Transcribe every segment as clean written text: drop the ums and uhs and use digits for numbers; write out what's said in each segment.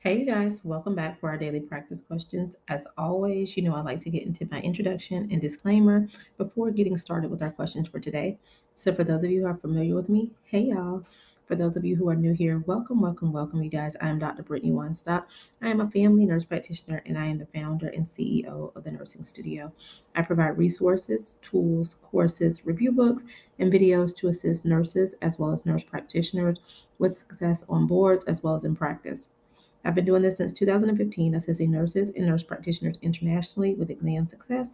Hey, you guys, welcome back for our daily practice questions. As always, I like to get into my introduction and disclaimer before getting started with our questions for today. So, for those of you who are familiar with me, hey, y'all. For those of you who are new here, welcome, welcome, welcome, you guys. I am Dr. Brittany Weinstock. I am a family nurse practitioner and I am the founder and CEO of the Nursing Studio. I provide resources, tools, courses, review books, and videos to assist nurses as well as nurse practitioners with success on boards as well as in practice. I've been doing this since 2015, assisting nurses and nurse practitioners internationally with exam success,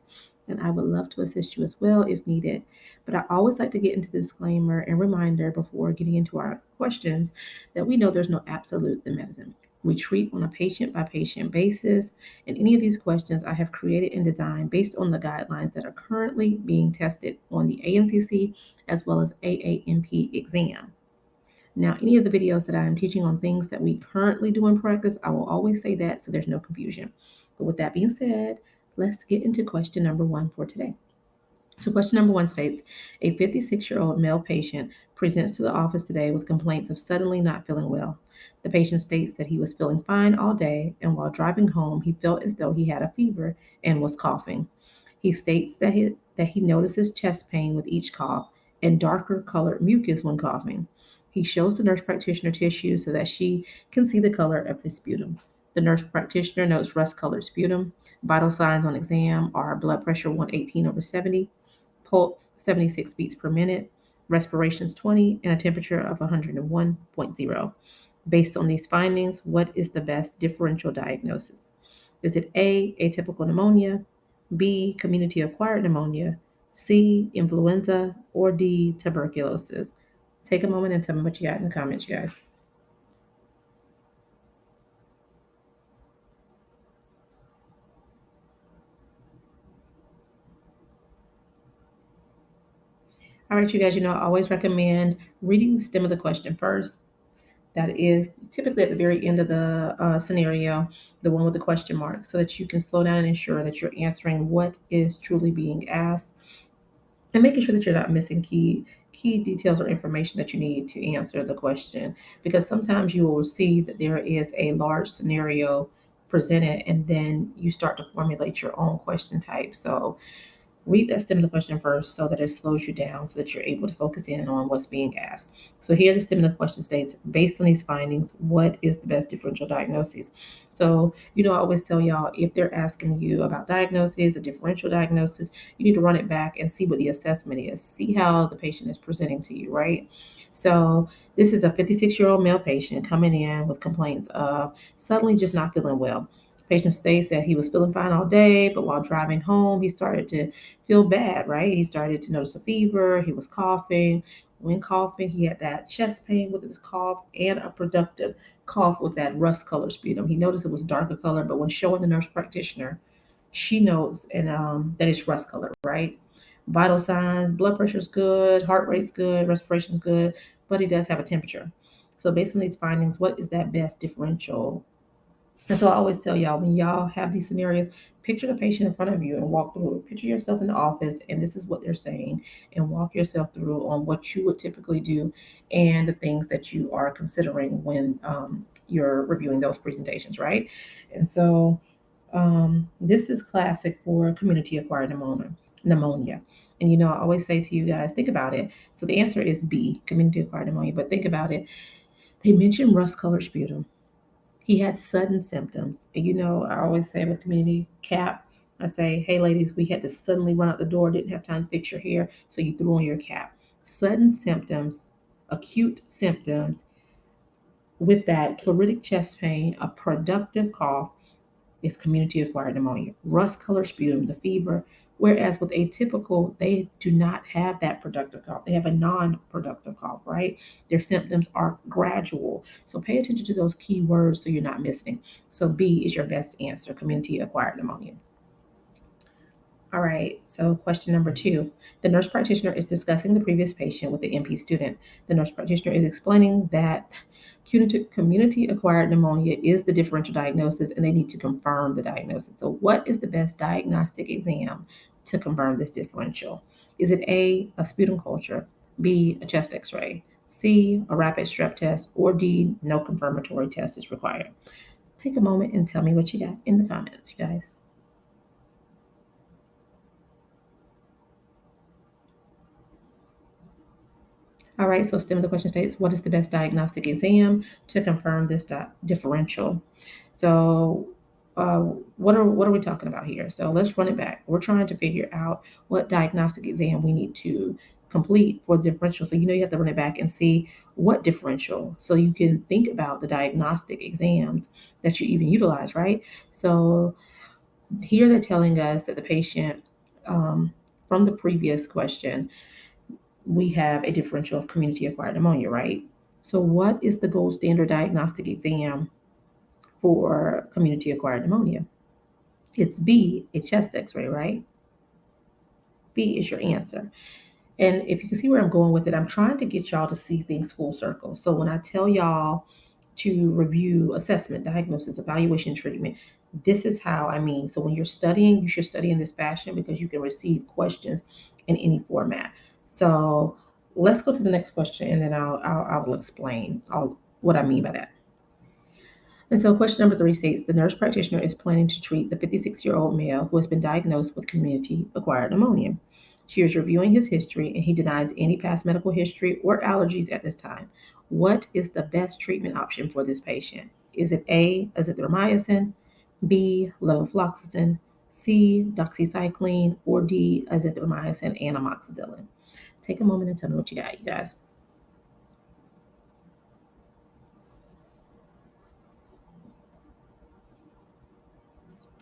and I would love to assist you as well if needed. But I always like to get into the disclaimer and reminder before getting into our questions that we know there's no absolutes in medicine. We treat on a patient by patient basis, and any of these questions I have created and designed based on the guidelines that are currently being tested on the ANCC as well as AAMP exam. Now, any of the videos that I am teaching on things that we currently do in practice, I will always say that so there's no confusion. But with that being said, let's get into question number one for today. So, question number one states a 56-year-old male patient presents to the office today with complaints of suddenly not feeling well. The patient states that he was feeling fine all day, and while driving home, he felt as though he had a fever and was coughing. He states that he notices chest pain with each cough and darker colored mucus when coughing. He shows the nurse practitioner tissue so that she can see the color of his sputum. The nurse practitioner notes rust colored sputum. Vital signs on exam are blood pressure 118 over 70, pulse 76 beats per minute, respirations 20, and a temperature of 101.0. Based on these findings, what is the best differential diagnosis? Is it A, atypical pneumonia, B, community acquired pneumonia, C, influenza, or D, tuberculosis? Take a moment and tell me what you got in the comments, you guys. All right, you guys, I always recommend reading the stem of the question first. That is typically at the very end of the scenario, the one with the question mark, so that you can slow down and ensure that you're answering what is truly being asked and making sure that you're not missing key details or information that you need to answer the question, because sometimes you will see that there is a large scenario presented and then you start to formulate your own question type. So read that stem of the question first so that it slows you down so that you're able to focus in on what's being asked. So here the stem of the question states, based on these findings, what is the best differential diagnosis? So, I always tell y'all if they're asking you about diagnosis, a differential diagnosis, you need to run it back and see what the assessment is. See how the patient is presenting to you, right? So this is a 56-year-old male patient coming in with complaints of suddenly just not feeling well. Patient states that he was feeling fine all day, but while driving home, he started to feel bad, right? He started to notice a fever. He was coughing. When coughing, he had that chest pain with his cough and a productive cough with that rust color sputum. He noticed it was darker color, but when showing the nurse practitioner, she knows and that it's rust color, right? Vital signs: blood pressure's good, heart rate's good, respiration's good, but he does have a temperature. So based on these findings, what is that best differential? And so I always tell y'all, when y'all have these scenarios, picture the patient in front of you and walk through it. Picture yourself in the office, and this is what they're saying, and walk yourself through on what you would typically do and the things that you are considering when you're reviewing those presentations, right? And so this is classic for community acquired pneumonia. And I always say to you guys, think about it. So the answer is B, community acquired pneumonia, but think about it. They mentioned rust colored sputum. He had sudden symptoms. And I always say with community cap, I say, hey ladies, we had to suddenly run out the door, didn't have time to fix your hair, so you threw on your cap. Sudden symptoms, acute symptoms with that pleuritic chest pain, a productive cough is community acquired pneumonia. Rust color sputum, the fever. Whereas with atypical, they do not have that productive cough. They have a non productive cough, right? Their symptoms are gradual. So pay attention to those key words so you're not missing. So B is your best answer, community acquired pneumonia. All right, so question number two. The nurse practitioner is discussing the previous patient with the MP student. The nurse practitioner is explaining that community acquired pneumonia is the differential diagnosis and they need to confirm the diagnosis. So, what is the best diagnostic exam to confirm this differential? Is it a sputum culture, B, a chest x ray, C, a rapid strep test, or D, no confirmatory test is required? Take a moment and tell me what you got in the comments, you guys. All right, so STEM of the question states, what is the best diagnostic exam to confirm this differential? So, uh, what are we talking about here? So let's run it back. We're trying to figure out what diagnostic exam we need to complete for the differential. So you have to run it back and see what differential, so you can think about the diagnostic exams that you even utilize, right? So here they're telling us that the patient, from the previous question, we have a differential of community acquired pneumonia, right? So, what is the gold standard diagnostic exam for community acquired pneumonia? It's B, a chest x ray, right? B is your answer. And if you can see where I'm going with it, I'm trying to get y'all to see things full circle. So, when I tell y'all to review assessment, diagnosis, evaluation, treatment, this is how I mean. So, when you're studying, you should study in this fashion because you can receive questions in any format. So, let's go to the next question and then I'll explain what I mean by that. And so, question number three states, the nurse practitioner is planning to treat the 56-year-old male who has been diagnosed with community acquired pneumonia. She is reviewing his history and he denies any past medical history or allergies at this time. What is the best treatment option for this patient? Is it A, azithromycin, B, levofloxacin, C, doxycycline, or D, azithromycin and amoxicillin? Take a moment and tell me what you got, you guys.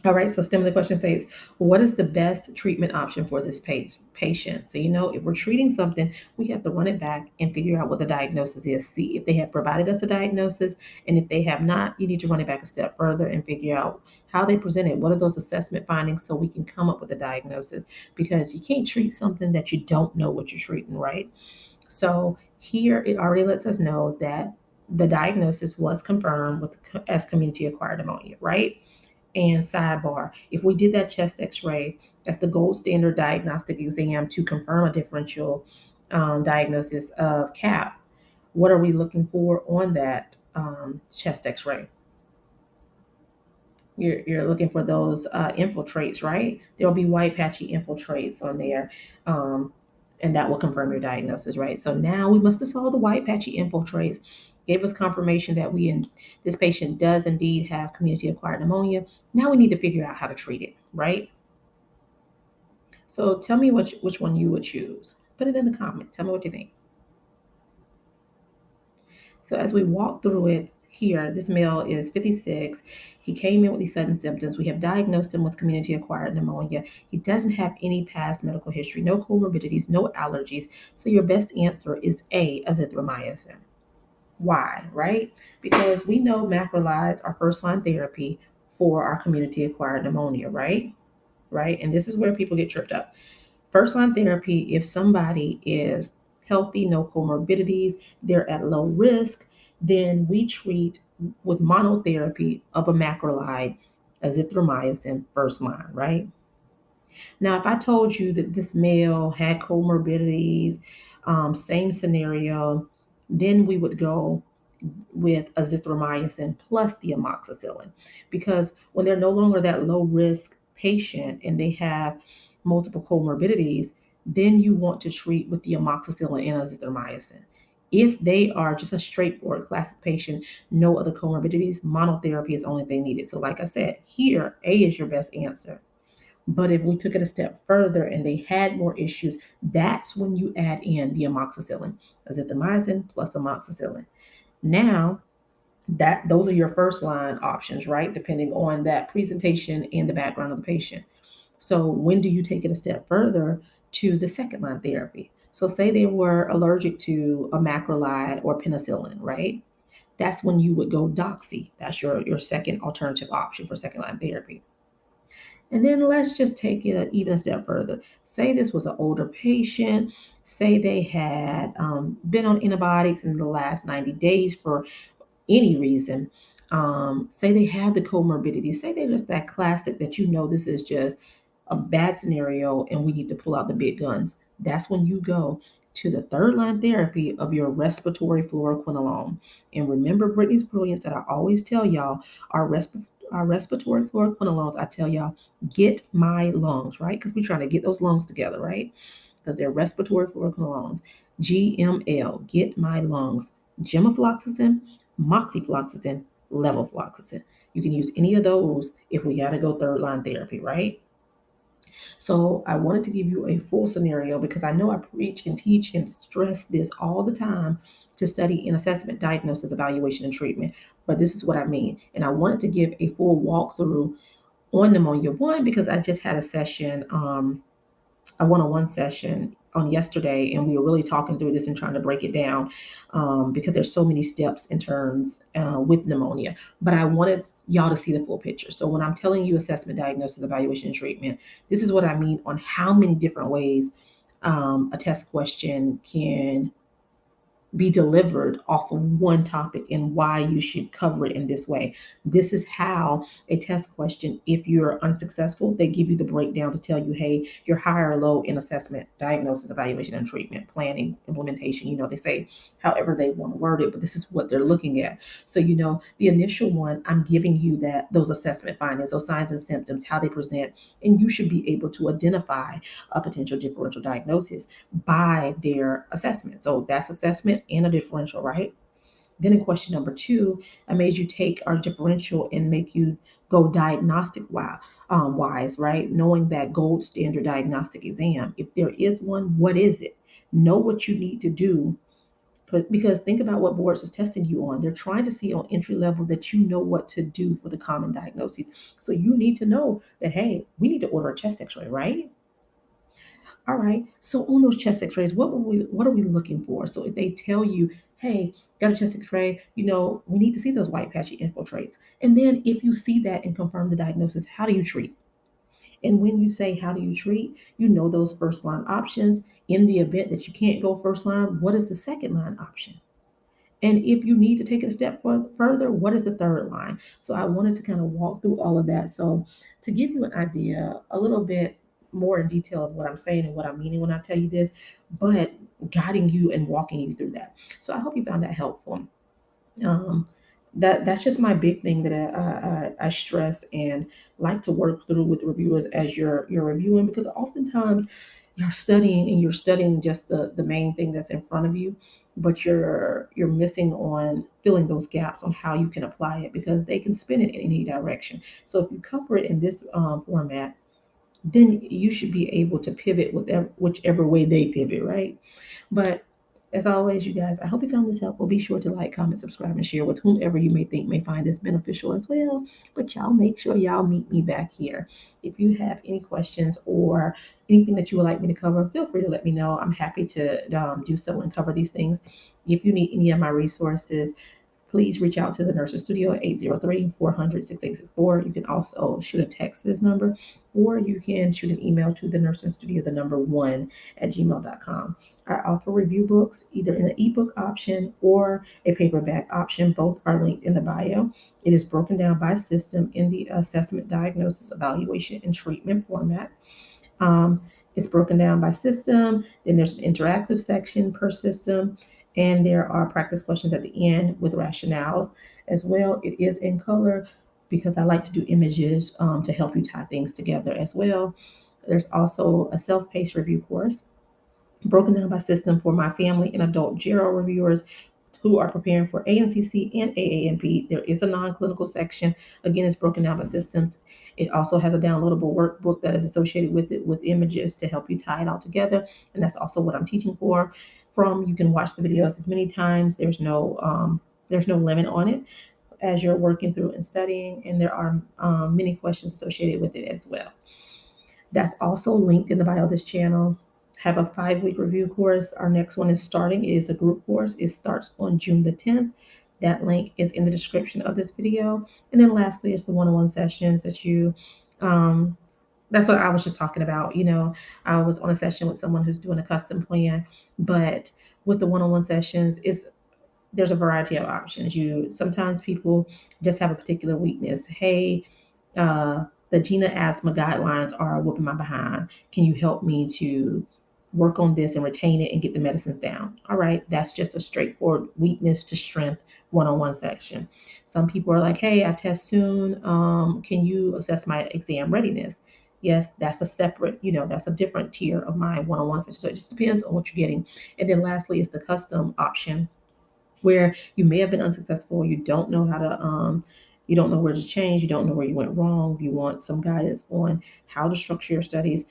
All right, so STEM of the question states, what is the best treatment option for this patient? So, if we're treating something, we have to run it back and figure out what the diagnosis is. See if they have provided us a diagnosis. And if they have not, you need to run it back a step further and figure out how they presented. What are those assessment findings so we can come up with a diagnosis? Because you can't treat something that you don't know what you're treating, right? So, here it already lets us know that the diagnosis was confirmed as community acquired pneumonia, right? And sidebar, if we did that chest x ray, that's the gold standard diagnostic exam to confirm a differential diagnosis of CAP. What are we looking for on that chest x ray? You're looking for those infiltrates, right? There'll be white patchy infiltrates on there. Um, and that will confirm your diagnosis, right? So now we must have saw the white patchy infiltrates, gave us confirmation that this patient does indeed have community acquired pneumonia. Now we need to figure out how to treat it, right? So tell me which one you would choose. Put it in the comments. Tell me what you think. So as we walk through it here, this male is 56. He came in with these sudden symptoms. We have diagnosed him with community acquired pneumonia. He doesn't have any past medical history, no comorbidities, no allergies. So your best answer is A, azithromycin. Why, right? Because we know macrolides are first line therapy for our community acquired pneumonia, right? Right? And this is where people get tripped up. First line therapy, if somebody is healthy, no comorbidities, they're at low risk, then we treat with monotherapy of a macrolide, azithromycin, first line, right? Now, if I told you that this male had comorbidities, same scenario, then we would go with azithromycin plus the amoxicillin. Because when they're no longer that low risk patient and they have multiple comorbidities, then you want to treat with the amoxicillin and azithromycin. If they are just a straightforward classic patient, no other comorbidities, monotherapy is the only thing needed. So, like I said, here, A is your best answer. But if we took it a step further and they had more issues, that's when you add in the amoxicillin, azithromycin plus amoxicillin. Now, that those are your first line options, right? Depending on that presentation and the background of the patient. So when do you take it a step further to the second line therapy? So say they were allergic to a macrolide or penicillin, right? That's when you would go doxy. That's your second alternative option for second line therapy. And then let's just take it even a step further. Say this was an older patient. Say they had been on antibiotics in the last 90 days for any reason. Say they have the comorbidity. Say they're just that classic that this is just a bad scenario and we need to pull out the big guns. That's when you go to the third line therapy of your respiratory fluoroquinolone. And remember Brittany's brilliance that I always tell y'all, our respiratory fluoroquinolones, I tell y'all, get my lungs, right? Because we're trying to get those lungs together, right? Because they're respiratory fluoroquinolones. GML, get my lungs. Gemafloxacin, moxifloxacin, levofloxacin. You can use any of those if we got to go third line therapy, right? So I wanted to give you a full scenario because I know I preach and teach and stress this all the time to study in assessment, diagnosis, evaluation, and treatment. But this is what I mean. And I wanted to give a full walkthrough on pneumonia one because I just had a session, a one-on-one session on yesterday, and we were really talking through this and trying to break it down because there's so many steps in terms with pneumonia. But I wanted y'all to see the full picture. So when I'm telling you assessment, diagnosis, evaluation, and treatment, this is what I mean on how many different ways a test question can be delivered off of one topic and why you should cover it in this way. This is how a test question, if you're unsuccessful, they give you the breakdown to tell you, hey, you're high or low in assessment, diagnosis, evaluation, and treatment, planning, implementation. They say however they want to word it, but this is what they're looking at. So, the initial one, I'm giving you those assessment findings, those signs and symptoms, how they present, and you should be able to identify a potential differential diagnosis by their assessment. So that's assessment and a differential, right? Then in question number two, I made you take our differential and make you go diagnostic wise, right? Knowing that gold standard diagnostic exam. If there is one, what is it? Know what you need to do. Because think about what boards is testing you on. They're trying to see on entry level that you know what to do for the common diagnoses. So you need to know that, hey, we need to order a chest x-ray, right? All right. So on those chest X-rays, what are we looking for? So if they tell you, hey, got a chest X-ray, we need to see those white patchy infiltrates. And then if you see that and confirm the diagnosis, how do you treat? And when you say how do you treat, those first line options. In the event that you can't go first line, what is the second line option? And if you need to take it a step further, what is the third line? So I wanted to kind of walk through all of that. So to give you an idea, a little bit more in detail of what I'm saying and what I'm meaning when I tell you this, but guiding you and walking you through that. So I hope you found that helpful. Um, that's just my big thing that I stress and like to work through with reviewers as you're reviewing, because oftentimes you're studying just the main thing that's in front of you, but you're missing on filling those gaps on how you can apply it because they can spin it in any direction. So if you cover it in this format, then you should be able to pivot whichever way they pivot, right? But as always, you guys, I hope you found this helpful. Be sure to like, comment, subscribe, and share with whomever you may think may find this beneficial as well. But y'all make sure y'all meet me back here. If you have any questions or anything that you would like me to cover, feel free to let me know. I'm happy to do so and cover these things. If you need any of my resources, please reach out to the Nursing Studio at 803-400-6864. You can also shoot a text to this number, or you can shoot an email to the Nursing Studio, the number one at gmail.com. I offer review books either in the ebook option or a paperback option. Both are linked in the bio. It is broken down by system in the assessment, diagnosis, evaluation, and treatment format. Um, it's broken down by system. Then there's an interactive section per system, and there are practice questions at the end with rationales as well. It is in color because I like to do images to help you tie things together as well. There's also a self-paced review course broken down by system for my family and adult GERO reviewers who are preparing for ANCC and AANP. There is a non-clinical section. Again, it's broken down by systems. It also has a downloadable workbook that is associated with it with images to help you tie it all together. And that's also what I'm teaching from. You can watch the videos as many times. There's no limit on it as you're working through and studying. And there are many questions associated with it as well. That's also linked in the bio of this channel. Have a 5-week review course. Our next one is starting. It is a group course. It starts on June the 10th. That link is in the description of this video. And then lastly, it's the one-on-one sessions that's what I was just talking about. I was on a session with someone who's doing a custom plan, but with the one-on-one sessions, there's a variety of options. Sometimes people just have a particular weakness. Hey, the GINA asthma guidelines are whooping my behind. Can you help me to work on this and retain it and get the medicines down. All right, that's just a straightforward weakness to strength one-on-one section. Some people are like, hey, I test soon. Can you assess my exam readiness? Yes, that's a separate, that's a different tier of my one-on-one section. So it just depends on what you're getting. And then lastly is the custom option where you may have been unsuccessful, you don't know how to you don't know where to change, you don't know where you went wrong, you want some guidance on how to structure your studies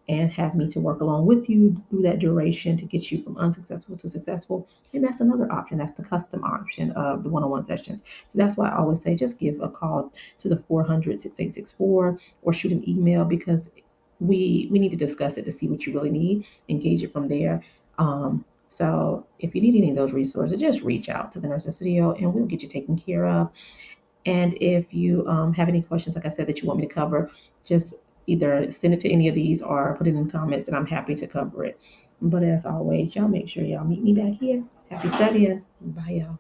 and have me to work along with you through that duration to get you from unsuccessful to successful. And that's another option. That's the custom option of the one-on-one sessions. So that's why I always say just give a call to the 400-6864 or shoot an email because we need to discuss it to see what you really need, engage it from there. So if you need any of those resources, just reach out to the Nursing Studio and we'll get you taken care of. And if you have any questions, like I said, that you want me to cover, just either send it to any of these or put it in the comments and I'm happy to cover it. But as always, y'all make sure y'all meet me back here. Happy studying. Bye, y'all.